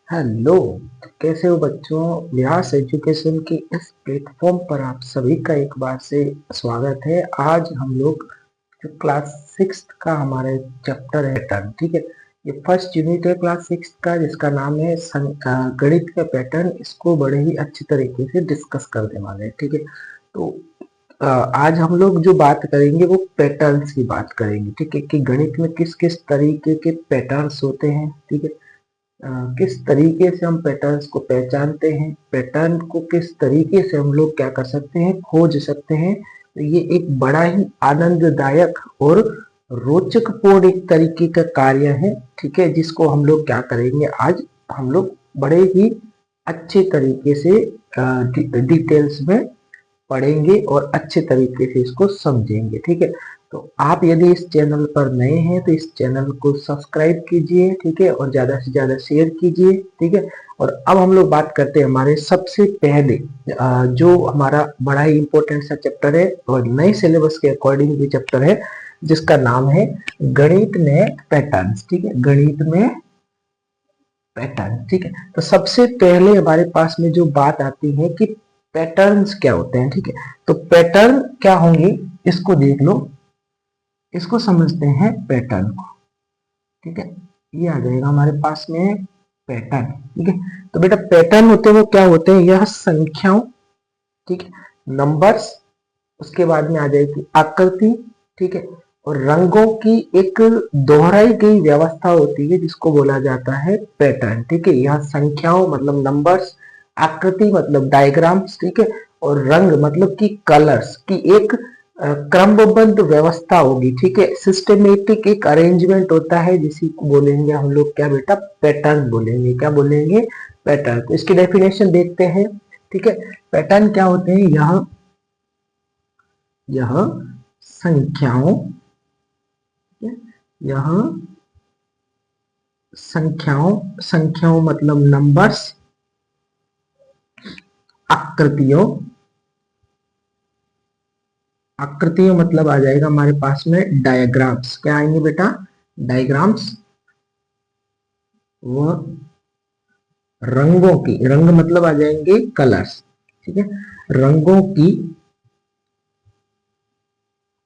Hello. तो कैसे हो बच्चों? व्यास एजुकेशन के इस प्लेटफॉर्म पर आप सभी का एक बार से स्वागत है। आज हम लोग जो क्लास सिक्स का हमारे चैप्टर है पैटर्न, ठीक है। ये फर्स्ट यूनिट है क्लास सिक्स का, जिसका नाम है गणित का पैटर्न। इसको बड़े ही अच्छी तरीके से डिस्कस करने वाले हैं, ठीक है। तो आज हम लोग जो बात करेंगे वो पैटर्न्स की बात करेंगे, ठीक है, कि गणित में किस किस तरीके के पैटर्न्स होते हैं, ठीक है। किस तरीके से हम पैटर्न्स को पहचानते हैं, पैटर्न को किस तरीके से हम लोग क्या कर सकते हैं, खोज सकते हैं। तो ये एक बड़ा ही आनंददायक और रोचक पूर्ण एक तरीके का कार्य है, ठीक है, जिसको हम लोग क्या करेंगे आज हम लोग बड़े ही अच्छे तरीके से डिटेल्स में पढ़ेंगे और अच्छे तरीके से इसको समझेंगे, ठीक है। तो आप यदि इस चैनल पर नए हैं तो इस चैनल को सब्सक्राइब कीजिए, ठीक है, और ज्यादा से ज्यादा शेयर कीजिए, ठीक है। और अब हम लोग बात करते हैं हमारे सबसे पहले जो हमारा बड़ा ही इंपॉर्टेंट सा चैप्टर है और नए सिलेबस के अकॉर्डिंग भी चैप्टर है, जिसका नाम है गणित में पैटर्न्स, ठीक है, गणित में पैटर्न, ठीक है। तो सबसे पहले हमारे पास में जो बात आती है कि पैटर्न्स क्या होते हैं, ठीक है। तो पैटर्न क्या होंगे इसको देख लो, इसको समझते हैं पैटर्न को, ठीक है। ये आ जाएगा हमारे पास में पैटर्न, ठीक है। तो बेटा पैटर्न होते हैं वो क्या होते हैं, यह संख्याओं, ठीक है, नंबर्स, उसके बाद में आ जाएगी आकृति, ठीक है, और रंगों की एक दोहराई गई व्यवस्था होती है जिसको बोला जाता है पैटर्न, ठीक है। यहाँ संख्याओं मतलब नंबर्स, आकृति मतलब डायग्राम्स, ठीक है, और रंग मतलब कि कलर्स की एक क्रमबद्ध व्यवस्था होगी, ठीक है। सिस्टमेटिक एक अरेंजमेंट होता है जिसे बोलेंगे हम लोग क्या बेटा, पैटर्न बोलेंगे। क्या बोलेंगे? पैटर्न। तो इसकी डेफिनेशन देखते हैं, ठीक है। पैटर्न क्या होते हैं? यह संख्याओं, यह संख्याओं मतलब नंबर्स, आकृतियों, आकृतियों मतलब आ जाएगा हमारे पास में डायग्राम्स। क्या आएंगे बेटा? डायग्राम्स। व रंगों की, रंग मतलब आ जाएंगे कलर्स, ठीक है, रंगों की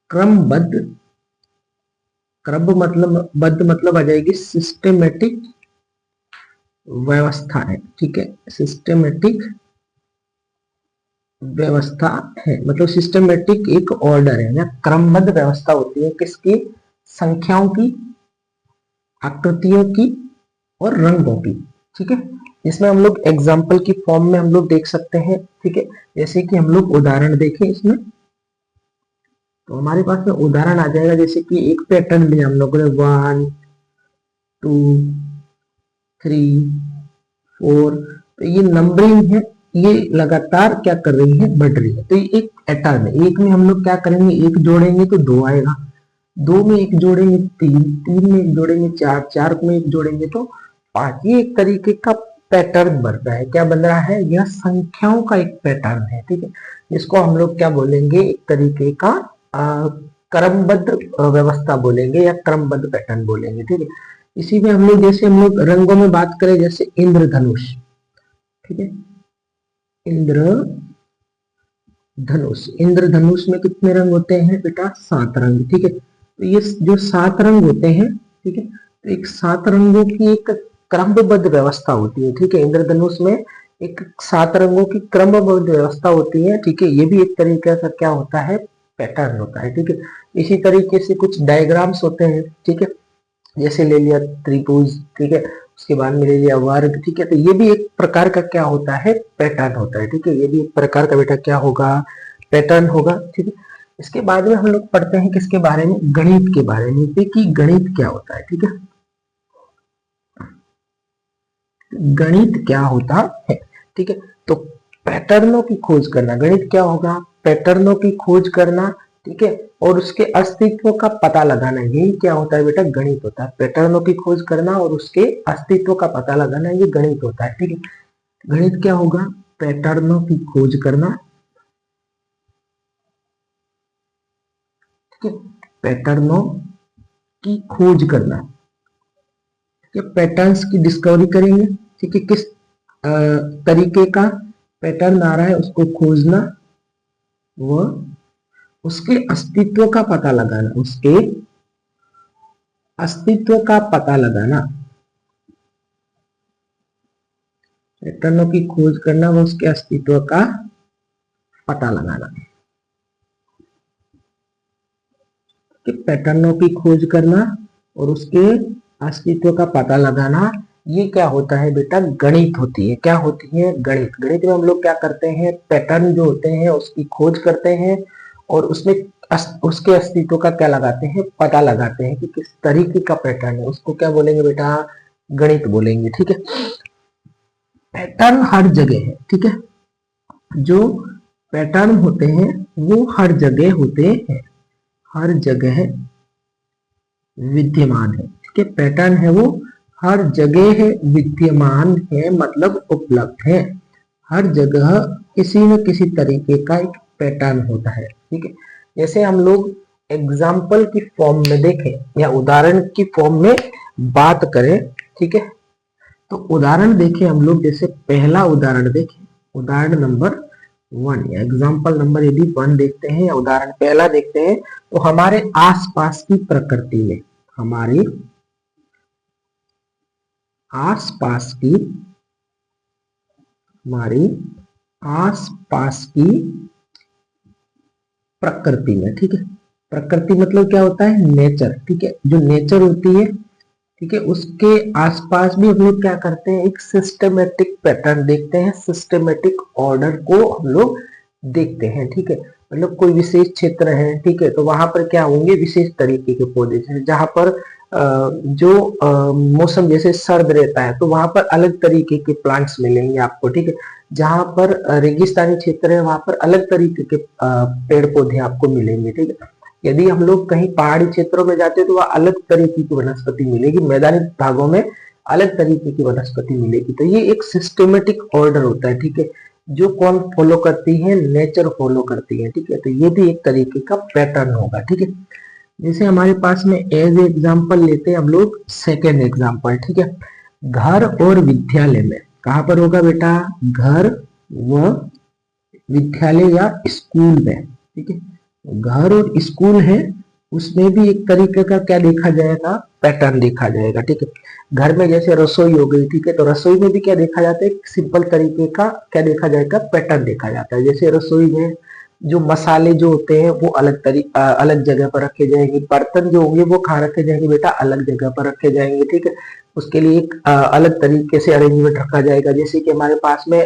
क्रमबद्ध, क्रम मतलब बद्ध मतलब आ जाएगी सिस्टमेटिक व्यवस्था है, ठीक है, सिस्टमेटिक व्यवस्था है, मतलब सिस्टमेटिक एक ऑर्डर है या क्रमबद्ध व्यवस्था होती है किसकी? संख्याओं की, आकृतियों की और रंगों की, ठीक है। इसमें हम लोग एग्जाम्पल की फॉर्म में हम लोग देख सकते हैं, ठीक है। जैसे कि हम लोग उदाहरण देखें इसमें, तो हमारे पास में उदाहरण आ जाएगा। जैसे कि एक पैटर्न लिया हम लोगों ने, 1 2 3 4, तो ये नंबरिंग है, ये लगातार क्या कर रही है, बढ़ रही है। तो ये एक पैटर्न है। एक में हम लोग क्या करेंगे, एक जोड़ेंगे तो 2 आएगा, 2 में एक जोड़ेंगे 3, 3 में एक जोड़ेंगे 4, 4 में एक जोड़ेंगे तो 5। ये एक तरीके का पैटर्न बन रहा है। क्या बन रहा है? यह संख्याओं का एक पैटर्न है, ठीक है। इसको हम लोग क्या बोलेंगे, एक तरीके का क्रमबद्ध व्यवस्था बोलेंगे या क्रमबद्ध पैटर्न बोलेंगे, ठीक है। इसी में हम लोग, जैसे हम लोग रंगों में बात करें, जैसे इंद्रधनुष, ठीक है, इंद्रधनुष, इंद्रधनुष में कितने रंग होते हैं बेटा? 7 रंग, ठीक है। तो ये जो 7 रंग होते हैं, ठीक है, तो एक 7 रंगों की एक क्रमबद्ध व्यवस्था होती है, ठीक है। इंद्रधनुष में एक 7 रंगों की क्रमबद्ध व्यवस्था होती है, ठीक है। ये भी एक तरीके का क्या होता है, पैटर्न होता है, ठीक है। इसी तरीके से कुछ डायग्राम्स होते हैं, ठीक है। जैसे ले लिया त्रिभुज, ठीक है, उसके बाद में ले लिया वर्ग, ठीक है। तो ये भी एक प्रकार का क्या होता है, पैटर्न होता है, ठीक है। ये भी एक प्रकार का बेटा क्या होगा, पैटर्न होगा, ठीक है। इसके बाद में हम लोग पढ़ते हैं किसके बारे में, गणित के बारे में, कि गणित क्या होता है, ठीक है। गणित क्या होता है, ठीक है। तो पैटर्नों की खोज करना, गणित क्या होगा, पैटर्नों की खोज करना, ठीक है, और उसके अस्तित्व का पता लगाना, यही क्या होता है बेटा, गणित होता है। पैटर्नों की खोज करना और उसके अस्तित्व का पता लगाना, ये गणित होता है, ठीक है। गणित क्या होगा, पैटर्नों की खोज करना, ठीक है, पैटर्नों की खोज करना, ठीक है, पैटर्न्स की डिस्कवरी करेंगे, ठीक है, किस तरीके का पैटर्न आ रहा है उसको खोजना, व उसके अस्तित्व का पता लगाना, उसके अस्तित्व का पता लगाना, पैटर्नों की खोज करना व उसके अस्तित्व का पता लगाना। कि पैटर्नों की खोज करना और उसके अस्तित्व का पता लगाना, ये क्या होता है बेटा, गणित होती है। क्या होती है, गणित। गणित में हम लोग क्या करते हैं, पैटर्न जो होते हैं उसकी खोज करते हैं और उसमें उसके अस्तित्व का क्या लगाते हैं, पता लगाते हैं कि किस तरीके का पैटर्न है, उसको क्या बोलेंगे बेटा, गणित बोलेंगे। ठीक है, पैटर्न हर जगह है। ठीक है, जो पैटर्न होते हैं वो हर जगह होते हैं, हर जगह विद्यमान है। ठीक है, पैटर्न है वो हर जगह है, विद्यमान है मतलब उपलब्ध है। हर जगह किसी न किसी तरीके का एक पैटर्न होता है। ठीक है, जैसे हम लोग एग्जाम्पल की फॉर्म में देखें या उदाहरण की फॉर्म में बात करें, ठीक है, तो उदाहरण देखें हम लोग। जैसे पहला उदाहरण देखें, उदाहरण नंबर 1 या एग्जाम्पल नंबर यदि 1 देखते हैं या उदाहरण पहला देखते हैं, तो हमारे आसपास की प्रकृति में, हमारे आसपास की, हमारी आसपास की प्रकृति में, ठीक है, प्रकृति मतलब क्या होता है, नेचर। ठीक है, जो नेचर होती है, ठीक है, उसके आसपास भी हम लोग क्या करते हैं, एक सिस्टमेटिक पैटर्न देखते हैं, सिस्टमेटिक ऑर्डर को हम लोग देखते हैं। ठीक है, मतलब कोई विशेष क्षेत्र है, ठीक है, तो वहां पर क्या होंगे, विशेष तरीके के पौधे, जहां पर जो मौसम जैसे सर्द रहता है तो वहां पर अलग तरीके के प्लांट्स मिलेंगे आपको। ठीक है, जहां पर रेगिस्तानी क्षेत्र है वहां पर अलग तरीके के पेड़ पौधे आपको मिलेंगे। ठीक है, यदि हम लोग कहीं पहाड़ी क्षेत्रों में जाते हैं तो वह अलग तरीके की वनस्पति मिलेगी, मैदानी भागों में अलग तरीके की वनस्पति मिलेगी। तो ये एक सिस्टमेटिक ऑर्डर होता है। ठीक है, जो कौन फॉलो करती है, नेचर फॉलो करती है। ठीक है, तो ये भी एक तरीके का पैटर्न होगा। ठीक है, जैसे हमारे पास में एज एग्जाम्पल लेते हैं हम लोग सेकेंड एग्जाम्पल। ठीक है, घर और विद्यालय में, कहां पर होगा बेटा, घर व विद्यालय या स्कूल में। ठीक है, घर और स्कूल है, उसमें भी एक तरीके का क्या देखा जाएगा, पैटर्न देखा जाएगा। ठीक है, घर में जैसे रसोई हो गई, ठीक है, तो रसोई में भी क्या देखा जाता है, सिंपल तरीके का क्या देखा जाएगा, पैटर्न देखा जाता है। जैसे रसोई में जो मसाले जो होते हैं वो अलग जगह पर रखे जाएंगे, बर्तन जो होंगे वो कहाँ रखे जाएंगे बेटा, अलग जगह पर रखे जाएंगे। ठीक है, उसके लिए एक अलग तरीके से अरेंजमेंट रखा जाएगा। जैसे कि हमारे पास में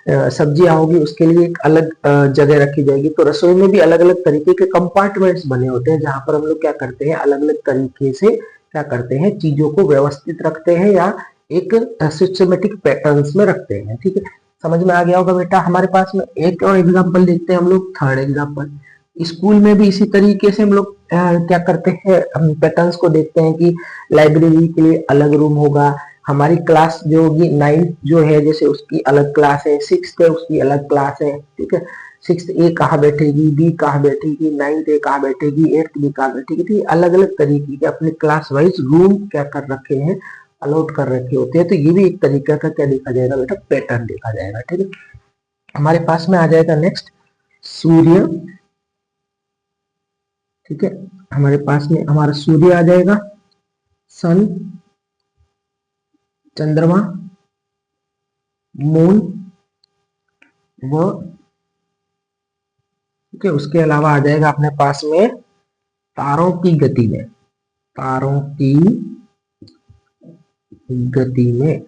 सब्जियां होगी, उसके लिए एक अलग जगह रखी जाएगी। तो रसोई में भी अलग अलग तरीके के कंपार्टमेंट्स बने होते हैं, जहां पर हम लोग क्या करते हैं, अलग अलग तरीके से क्या करते हैं, चीजों को व्यवस्थित रखते हैं या एक सिस्टमेटिक पैटर्न्स में रखते हैं। ठीक है, समझ में आ गया होगा बेटा। हमारे पास में एक और एग्जांपल देखते हैं हम लोग, थर्ड एग्जांपल। स्कूल में भी इसी तरीके से हम लोग क्या करते हैं, हम पैटर्न्स को देखते हैं कि लाइब्रेरी के लिए अलग रूम होगा, हमारी क्लास जो होगी 9th जो है जैसे उसकी अलग क्लास है, 6th है उसकी अलग क्लास है। ठीक है, 6th ए कहाँ बैठेगी, बी कहाँ बैठेगी, 9th ए कहाँ बैठेगी, 8th बी कहाँ बैठेगी। ठीक है, अलग अलग तरीके के अपने क्लास वाइज रूम क्या कर रखे हैं, अलॉट कर रखे होते हैं। तो ये भी एक तरीका का क्या देखा जाएगा बेटा, पैटर्न देखा जाएगा। ठीक है, हमारे पास में आ जाएगा नेक्स्ट सूर्य। ठीक है, हमारे पास में हमारा सूर्य आ जाएगा, सन, चंद्रमा, मून व, ठीक है, उसके अलावा आ जाएगा अपने पास में तारों की गति में, तारों की गति में।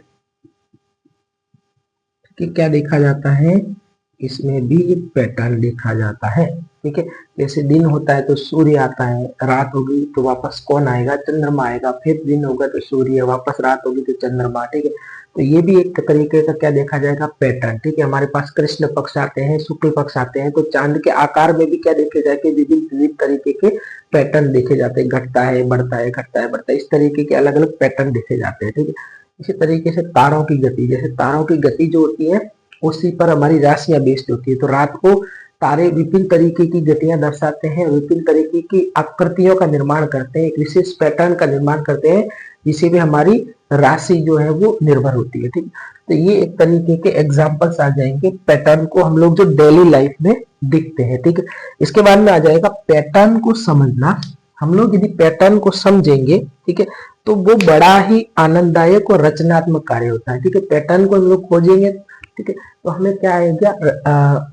ठीक है, क्या देखा जाता है, इसमें भी एक पैटर्न देखा जाता है। ठीक है, जैसे दिन होता है तो सूर्य आता है, रात होगी तो वापस कौन आएगा, चंद्रमा आएगा, फिर दिन होगा तो सूर्य, वापस रात होगी तो चंद्रमा। ठीक है, तो ये भी एक तरीके का क्या देखा जाएगा, पैटर्न। ठीक है, हमारे पास कृष्ण पक्ष आते हैं, शुक्ल पक्ष आते हैं, तो चांद के आकार में भी क्या देखे जाएंगे, विभिन्न विभिन्न तरीके के पैटर्न देखे जाते हैं, घटता है, बढ़ता है, घटता है, बढ़ता है, इस तरीके के अलग अलग पैटर्न देखे जाते हैं। ठीक है, इसी तरीके से तारों की गति, जैसे तारों की गति जो होती है उसी पर हमारी राशियां बेस्ड होती है। तो रात को तारे विभिन्न तरीके की गतियां दर्शाते हैं, विभिन्न तरीके की आकृतियों का निर्माण करते हैं, एक विशेष पैटर्न का निर्माण करते हैं, जिसे भी हमारी राशि जो है वो निर्भर होती है। ठीक, तो ये एक तरीके के एग्जाम्पल्स आ जाएंगे पैटर्न को हम लोग जो डेली लाइफ में दिखते हैं। ठीक है, इसके बाद में आ जाएगा पैटर्न को समझना। हम लोग यदि पैटर्न को समझेंगे, ठीक है, तो वो बड़ा ही आनंददायक और रचनात्मक कार्य होता है। ठीक है, पैटर्न को हम लोग खोजेंगे, ठीक है, तो हमें क्या आएगा,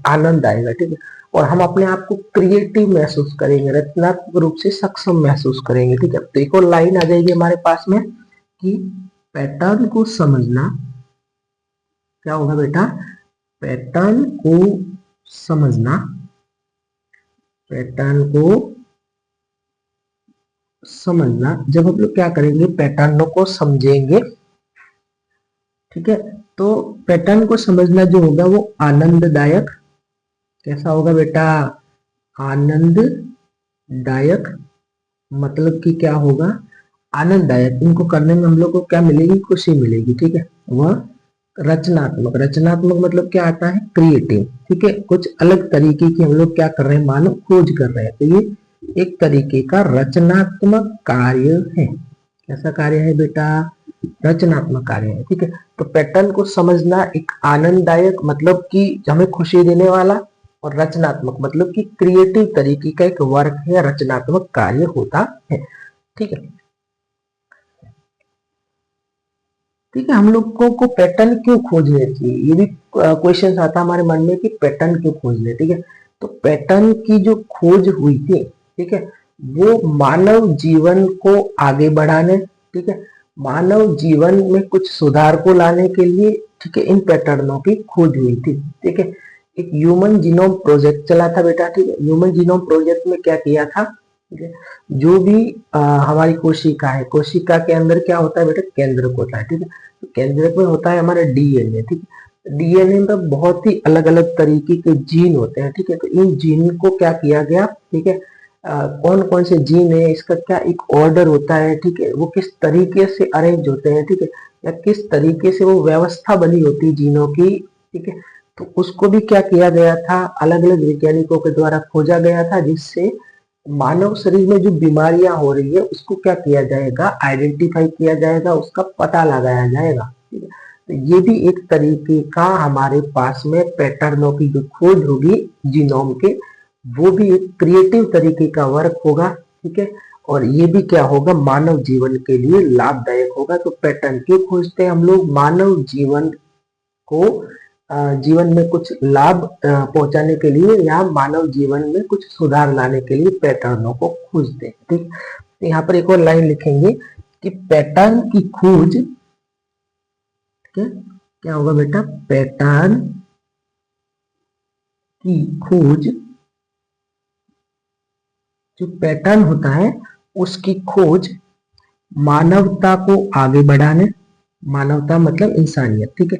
आनंद आएगा। ठीक है, और हम अपने आप को क्रिएटिव महसूस करेंगे, रचनात्मक रूप से सक्षम महसूस करेंगे। ठीक है, तो एक और लाइन आ जाएगी हमारे पास में कि पैटर्न को समझना, क्या होगा बेटा, पैटर्न को समझना, पैटर्न को समझना, जब हम लोग क्या करेंगे, पैटर्नों को समझेंगे, ठीक है, तो पैटर्न को समझना जो होगा वो आनंददायक, कैसा होगा बेटा, आनंददायक, मतलब कि क्या होगा, आनंददायक, इनको करने में हम लोग को क्या मिलेगी, खुशी मिलेगी। ठीक है, वह रचनात्मक, रचनात्मक मतलब क्या आता है, क्रिएटिव। ठीक है, कुछ अलग तरीके की हम लोग क्या कर रहे हैं, मानो खोज कर रहे हैं, तो ये एक तरीके का रचनात्मक कार्य है। कैसा कार्य है बेटा, रचनात्मक कार्य है। ठीक है, तो पैटर्न को समझना एक आनंददायक मतलब कि हमें खुशी देने वाला, और रचनात्मक मतलब कि क्रिएटिव तरीके का एक वर्क है, रचनात्मक कार्य होता है। ठीक है, ठीक है, हम लोगों को पैटर्न क्यों खोजने चाहिए, ये भी क्वेश्चन आता है हमारे मन में कि पैटर्न क्यों खोजने। ठीक है, तो पैटर्न की जो खोज हुई थी, ठीक है, वो मानव जीवन को आगे बढ़ाने, ठीक है, मानव जीवन में कुछ सुधार को लाने के लिए, ठीक है, इन पैटर्नों की खोज हुई थी। ठीक है, एक ह्यूमन जीनोम प्रोजेक्ट चला था बेटा। ठीक है, ह्यूमन जीनोम प्रोजेक्ट में क्या किया था, ठीक है, जो भी हमारी कोशिका है, कोशिका के अंदर क्या होता है बेटा, केंद्रक होता है। ठीक है, तो केंद्रक में होता है हमारा डीएनए। ठीक है, डीएनए में बहुत ही अलग अलग तरीके के जीन होते हैं। ठीक है, तो इन जीन को क्या किया गया, ठीक है, कौन कौन से जीन है, इसका क्या एक ऑर्डर होता है, ठीक है, वो किस तरीके से अरेंज होते हैं, ठीक है, या किस तरीके से वो व्यवस्था बनी होती है जीनों की। ठीक है, तो उसको भी क्या किया गया था, अलग अलग वैज्ञानिकों के द्वारा खोजा गया था, जिससे मानव शरीर में जो बीमारियां हो रही है उसको क्या किया जाएगा, आइडेंटिफाई किया जाएगा, उसका पता लगाया जाएगा। ठीक है, तो ये भी एक तरीके का हमारे पास में पैटर्नों की जो खोज होगी जीनोम के, वो भी एक क्रिएटिव तरीके का वर्क होगा। ठीक है, और ये भी क्या होगा, मानव जीवन के लिए लाभदायक होगा। तो पैटर्न क्यों खोजते हैं हम लोग, मानव जीवन को जीवन में कुछ लाभ पहुंचाने के लिए, या मानव जीवन में कुछ सुधार लाने के लिए पैटर्नों को खोजते हैं। ठीक, तो यहाँ पर एक और लाइन लिखेंगे कि पैटर्न की खोज, ठीक है, क्या होगा बेटा, पैटर्न की खोज, जो पैटर्न होता है उसकी खोज मानवता को आगे बढ़ाने, मानवता मतलब इंसानियत, ठीक है,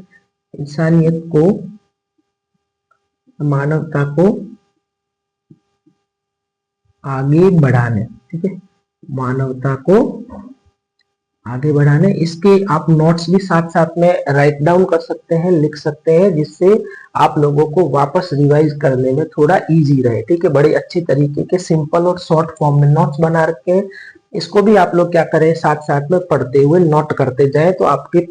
इंसानियत को, मानवता को आगे बढ़ाने, ठीक है, मानवता को आगे बढ़ाने। इसके आप नोट्स भी साथ साथ में राइट डाउन कर सकते हैं, लिख सकते हैं, जिससे आप लोगों को वापस रिवाइज करने में थोड़ा इजी रहे। ठीक है, बड़े अच्छे तरीके के सिंपल और शॉर्ट फॉर्म में नोट्स बना रखे हैं, इसको भी आप लोग क्या करें, साथ साथ में पढ़ते हुए नोट करते जाएं, तो आपके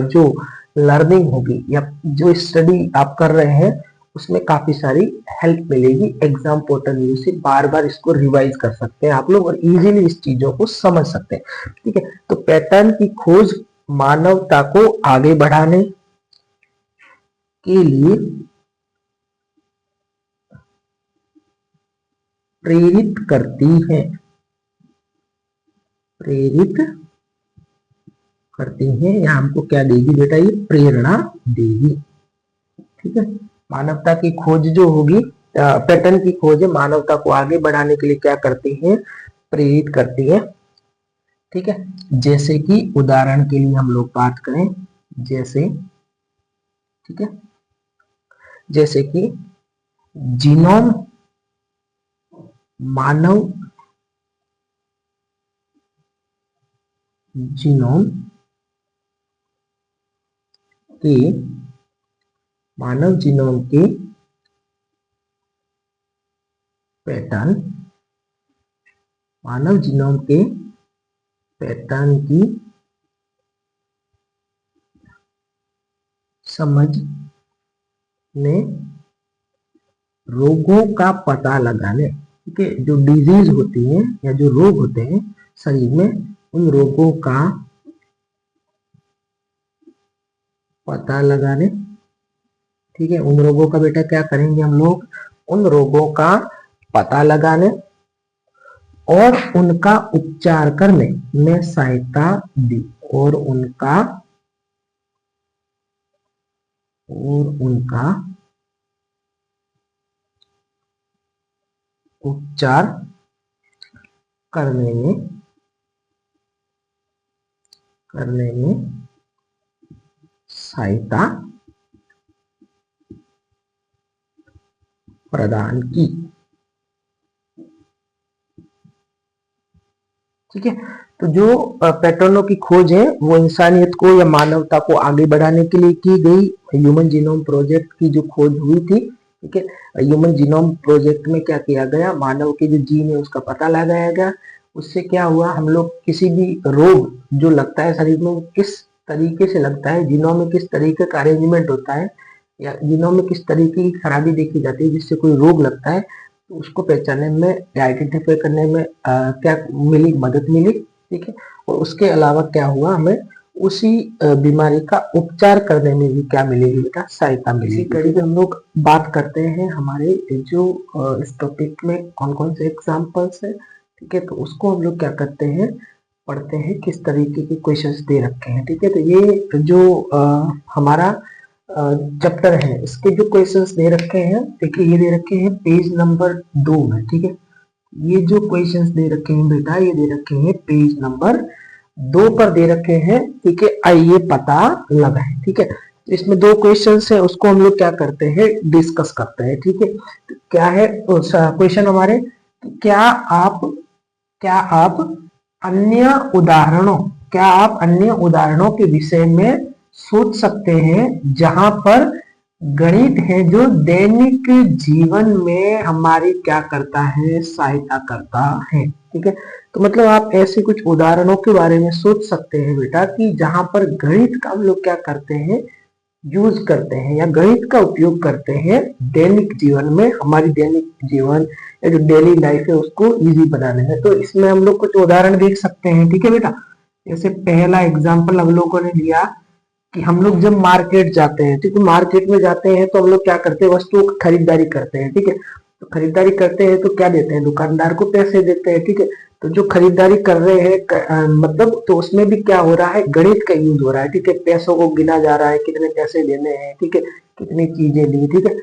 जो लर्निंग होगी या जो स्टडी आप कर रहे हैं उसमें काफी सारी हेल्प मिलेगी। एग्जाम पोर्टल व्यू से बार बार इसको रिवाइज कर सकते हैं आप लोग, और इजीली इस चीजों को समझ सकते हैं। ठीक है, तो पैटर्न की खोज मानवता को आगे बढ़ाने के लिए प्रेरित करती है, प्रेरित करती है, या हमको क्या देगी बेटा, ये प्रेरणा देगी। ठीक है, मानवता की खोज जो होगी, पैटर्न की खोज है, मानवता को आगे बढ़ाने के लिए क्या करती है, प्रेरित करती है। ठीक है, जैसे कि उदाहरण के लिए हम लोग बात करें, जैसे, ठीक है, जैसे कि जीनोम, मानव जीनोम के, मानव जीनोम के पैटर्न, मानव जीनोम के पैटर्न की समझने, रोगों का पता लगाने, ठीक है, जो डिजीज होती है या जो रोग होते हैं शरीर में, उन रोगों का पता लगाने, ठीक है, उन रोगों का बेटा क्या करेंगे हम लोग, उन रोगों का पता लगाने और उनका उपचार करने में सहायता दी, और उनका उपचार करने में सहायता प्रदान की, ठीक है। तो जो पैटर्नों की खोज है वो इंसानियत को या मानवता को आगे बढ़ाने के लिए की गई ह्यूमन जीनोम प्रोजेक्ट की जो खोज हुई थी, ठीक है। ह्यूमन जीनोम प्रोजेक्ट में क्या किया गया, मानव के जो जीन है उसका पता लगाया गया। उससे क्या हुआ, हम लोग किसी भी रोग जो लगता है शरीर में किस तरीके से लगता है, जीनोम में किस तरीके का अरेंजमेंट होता है या जीनोम में किस तरीके की खराबी देखी जाती है जिससे कोई रोग लगता है, तो उसको पहचानने में, आइडेंटिफाई करने में क्या मिली, मदद मिली, ठीक है। और उसके अलावा क्या हुआ, हमें उसी बीमारी का उपचार करने में भी क्या मिलेगी बेटा, सहायता मिलेगी। इसी कड़ी में हम लोग बात करते हैं हमारे जो इस टॉपिक में कौन कौन से एग्जाम्पल्स है, ठीक है। तो उसको हम लोग क्या करते हैं, पढ़ते हैं किस तरीके के क्वेश्चंस दे रखे हैं, ठीक है। तो ये जो हमारा चैप्टर है इसके जो क्वेश्चंस दे रखे हैं, देखिए ये दे रखे हैं पेज नंबर 2 में, ठीक है। ये जो क्वेश्चंस दे रखे हैं बेटा, ये दे रखे हैं पेज नंबर 2 पर दे रखे हैं, ठीक है। आइए पता लगाएं, ठीक है। इसमें 2 क्वेश्चंस है, उसको हम लोग क्या करते हैं, डिस्कस करते हैं, ठीक है। तो क्या है क्वेश्चन हमारे, क्या आप अन्य उदाहरणों के विषय में सोच सकते हैं जहां पर गणित है जो दैनिक जीवन में हमारी क्या करता है, सहायता करता है, ठीक है। तो मतलब आप ऐसे कुछ उदाहरणों के बारे में सोच सकते हैं बेटा कि जहां पर गणित का हम लोग क्या करते हैं, यूज करते हैं या गणित का उपयोग करते हैं दैनिक जीवन में, हमारी दैनिक जीवन या जो डेली लाइफ है उसको इजी बनाने में। तो इसमें हम लोग कुछ उदाहरण देख सकते हैं, ठीक है बेटा। जैसे पहला एग्जाम्पल हम लोगों ने लिया कि हम लोग जब मार्केट जाते हैं, ठीक है, मार्केट में जाते हैं तो हम लोग क्या करते हैं, वस्तुओं की खरीदारी करते हैं, ठीक है। तो खरीदारी करते हैं तो क्या देते हैं, दुकानदार को पैसे देते हैं, ठीक है। तो जो खरीदारी कर रहे हैं मतलब तो उसमें भी क्या हो रहा है, गणित का यूज हो रहा है, ठीक है। पैसों को गिना जा रहा है, कितने पैसे देने हैं, ठीक है, कितनी चीजें ली, ठीक है।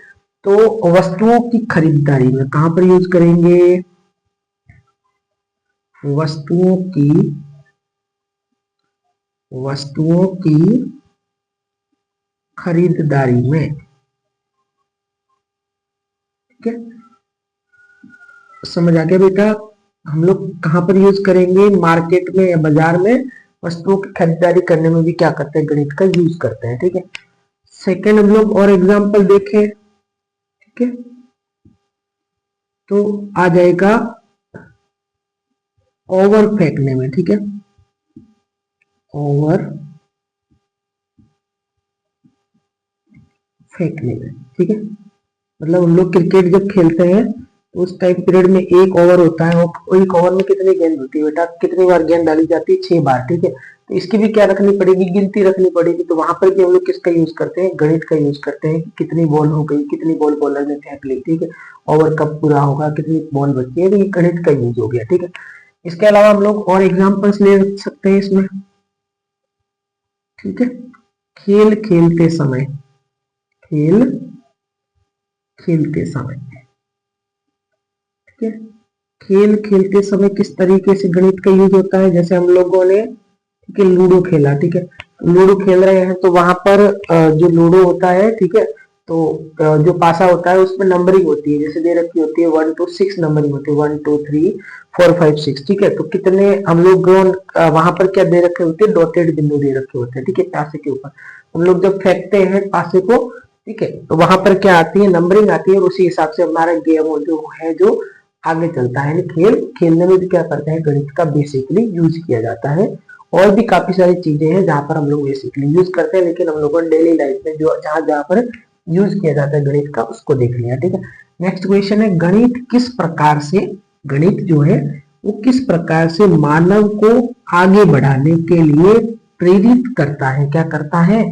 तो वस्तुओं की खरीदारी में कहां पर यूज करेंगे, वस्तुओं की खरीदारी में, ठीक है। समझ आ गया बेटा, हम लोग कहां पर यूज करेंगे, मार्केट में या बाजार में वस्तुओं की खरीदारी करने में भी क्या करते हैं, गणित का यूज करते हैं, ठीक है। सेकेंड हम लोग और एग्जांपल देखें, ठीक है। तो आ जाएगा ओवर फेंकने में, ठीक है, ओवर फेंकने में, ठीक है। मतलब हम लोग क्रिकेट जब खेलते हैं तो उस टाइम पीरियड में एक ओवर होता है, और एक ओवर में कितनी गेंद होती है बेटा, कितनी बार गेंद डाली जाती है, 6 बार, ठीक है। तो इसकी भी क्या रखनी पड़ेगी, गिनती रखनी पड़ेगी। तो वहां पर भी हम लोग किसका यूज करते हैं, गणित का यूज करते हैं कि कितनी बॉल हो गई, कितनी बॉल बॉलर ने फेंक ली, ठीक है, ओवर कब पूरा होगा, कितनी बॉल बची है, तो ये गणित का यूज हो गया, ठीक है। इसके अलावा हम लोग और एग्जाम्पल्स ले सकते हैं इसमें, ठीक है। खेल खेलते समय, ठीक है, खेल खेलते समय किस तरीके से गणित का यूज होता है, जैसे हम लोगों ने, ठीक है, लूडो खेला, ठीक है। लूडो खेल रहे हैं तो वहां पर जो लूडो होता है, ठीक है, तो जो पासा होता है उसमें नंबरिंग होती है, जैसे दे रखी होती है 1 to 6 नंबरिंग होती है, 1 2 3 4 5 6, ठीक है। तो कितने हम लोग वहां पर क्या दे रखे होते हैं, डॉटेड बिंदु दे रखे होते हैं, ठीक है, पासे के ऊपर। हम लोग जब फेंकते हैं पासे को, ठीक है, तो वहां पर क्या आती है, नंबरिंग आती है, और उसी हिसाब से हमारा गेम जो है जो आगे चलता है। खेल खेलने में भी क्या करते हैं, गणित का बेसिकली यूज किया जाता है। और भी काफी सारी चीजें हैं जहां पर हम लोग बेसिकली यूज करते हैं, लेकिन हम लोगों ने डेली लाइफ में जो जहां जहां पर यूज किया जाता है गणित का उसको देख लिया। ठीक है, नेक्स्ट क्वेश्चन है, गणित जो है वो किस प्रकार से मानव को आगे बढ़ाने के लिए प्रेरित करता है? क्या करता है?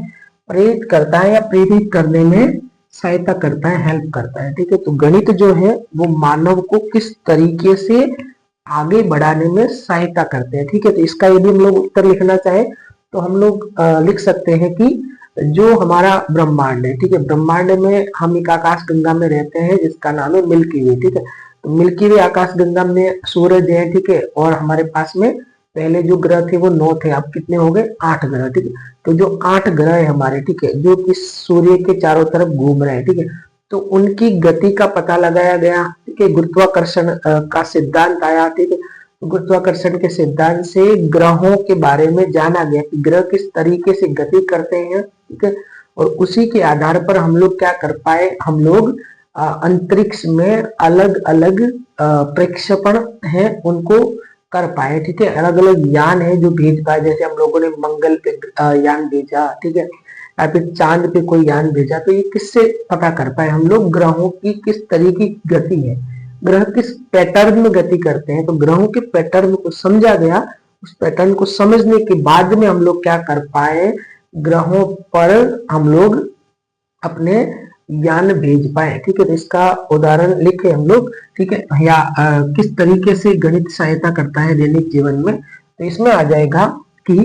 प्रेरित करता है या प्रेरित करने में सहायता करता है, हेल्प करता है। ठीक है, तो गणित जो है वो मानव को किस तरीके से आगे बढ़ाने में सहायता करते हैं। ठीक है, तो इसका यदि हम लोग उत्तर लिखना चाहे तो हम लोग लिख सकते हैं कि जो हमारा ब्रह्मांड है, ठीक है, ब्रह्मांड में हम एक आकाश गंगा में रहते हैं जिसका नाम है मिल्की वे। ठीक है, तो मिल्की वे आकाश गंगा में सूरज है। ठीक है, और हमारे पास में पहले जो ग्रह थे वो 9 थे, अब कितने हो गए? 8 ग्रह। ठीक है, तो जो 8 ग्रह है हमारे, ठीक है, जो कि सूर्य के चारों तरफ घूम रहे हैं, ठीक है, तो उनकी गति का पता लगाया गया। ठीक है, गुरुत्वाकर्षण का सिद्धांत आया। ठीक है, गुरुत्वाकर्षण के सिद्धांत से ग्रहों के बारे में जाना गया कि ग्रह किस तरीके से गति करते हैं। ठीक है, और उसी के आधार पर हम लोग क्या कर पाए, हम लोग अंतरिक्ष में अलग अलग प्रक्षेपण है उनको कर पाए। ठीक है, अलग अलग यान है जो भेज पाए, जैसे हम लोगों ने मंगल पे यान भेजा। ठीक है, या फिर चांद पे कोई यान भेजा, तो ये किससे पता कर पाए हम लोग? ग्रहों की किस तरीके की गति है, ग्रह किस पैटर्न में गति करते हैं, तो ग्रहों के पैटर्न को समझा गया। उस पैटर्न को समझने के बाद में हम लोग क्या कर पाए, ग्रहों पर हम लोग अपने यान भेज पाए। ठीक है, तो इसका उदाहरण लिखे हम लोग। ठीक है, या किस तरीके से गणित सहायता करता है दैनिक जीवन में, तो इसमें आ जाएगा कि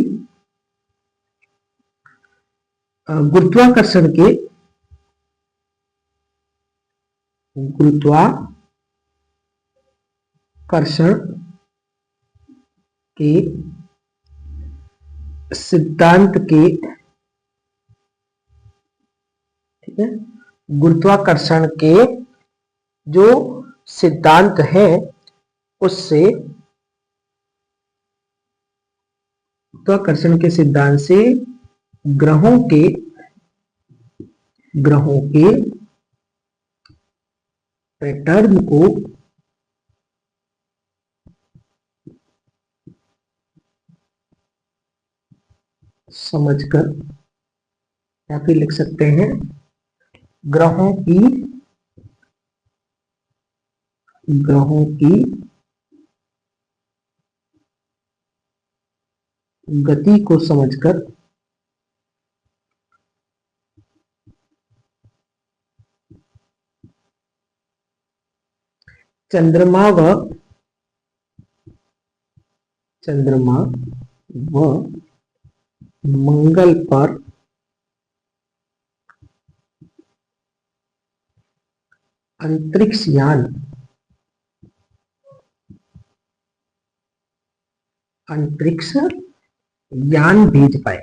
गुरुत्वाकर्षण के सिद्धांत के, ठीक है, गुरुत्वाकर्षण के जो सिद्धांत है उससे, गुरुत्वाकर्षण के सिद्धांत से ग्रहों के पैटर्न को समझकर, या फिर लिख सकते हैं ग्रहों की गति को समझकर चंद्रमा व मंगल पर अंतरिक्ष यान भेज पाए।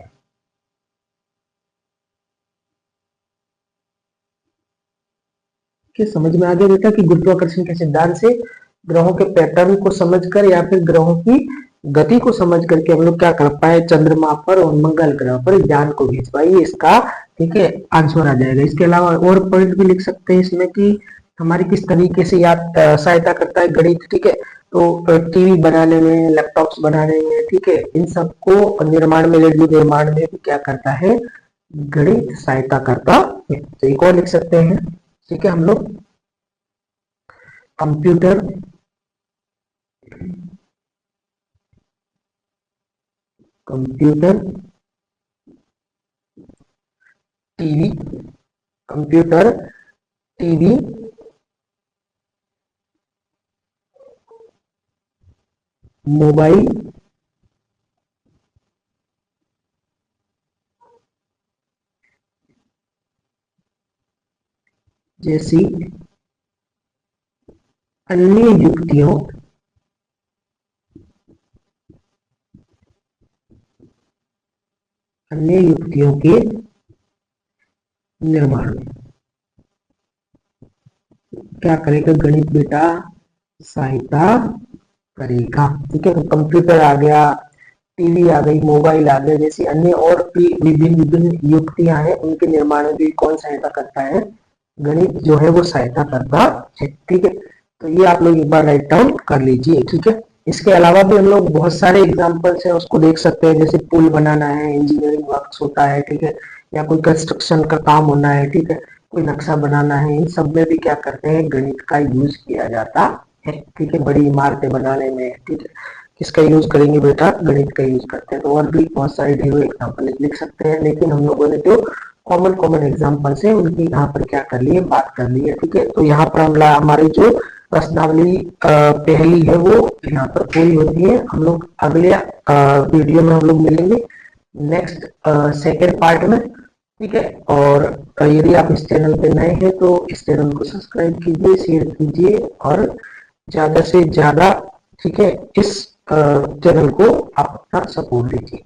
कि समझ में आ गया बेटा कि गुरुत्वाकर्षण के सिद्धांत से ग्रहों के पैटर्न को समझकर या फिर ग्रहों की गति को समझ करके हम लोग क्या कर पाए, चंद्रमा पर और मंगल ग्रह पर यान को भेज पाए। इसका, ठीक है, आंसर आ जाएगा। इसके अलावा और पॉइंट भी लिख सकते हैं इसमें कि हमारी किस तरीके से याद सहायता करता है गणित। ठीक है, तो टीवी बनाने में, लैपटॉप्स बनाने में, ठीक है, इन सबको निर्माण में, रेडियो निर्माण में भी क्या करता है, गणित सहायता करता है। तो एक और लिख सकते हैं, ठीक है, हम लोग कंप्यूटर टीवी मोबाइल जैसी अन्य युक्तियों के निर्माण में क्या करेगा गणित बेटा, सहायता करेगा। ठीक है, तो कंप्यूटर आ गया, टीवी आ गई, मोबाइल आ गया, जैसी अन्य और भी विभिन्न युक्तियां हैं उनके निर्माण में भी कौन सहायता करता है, गणित जो है वो सहायता करता है। ठीक है, तो ये आप लोग एक बार राइट डाउन कर लीजिए। ठीक है। इसके अलावा भी हम लोग बहुत सारे एग्जाम्पल्स हैं उसको देख सकते हैं, जैसे पुल बनाना है, इंजीनियरिंग वर्क्स होता है, ठीक है, या कोई कंस्ट्रक्शन का काम होना है, ठीक है, कोई नक्शा बनाना है, इन सब में भी क्या करते हैं, गणित का यूज किया जाता है, ठीक है, बड़ी इमारतें बनाने में, ठीक है, किसका यूज करेंगे बेटा, गणित का यूज करते हैं। तो और भी बहुत सारे ढेरों एग्जाम्पल लिख सकते हैं, लेकिन हम लोगों ने जो कॉमन कॉमन एग्जाम्पल है उनकी यहाँ पर क्या कर लिए, बात कर ली है, ठीक है। तो यहाँ पर हम हमारी जो प्रश्नावली पहली है वो यहाँ पर पूरी होती है। हम लोग अगले वीडियो में हम लोग मिलेंगे नेक्स्ट सेकेंड पार्ट में, ठीक है। और यदि आप इस चैनल पे नए हैं तो इस चैनल को सब्सक्राइब कीजिए, शेयर कीजिए और ज्यादा से ज्यादा, ठीक है, इस चैनल को आप अपना सपोर्ट दीजिए।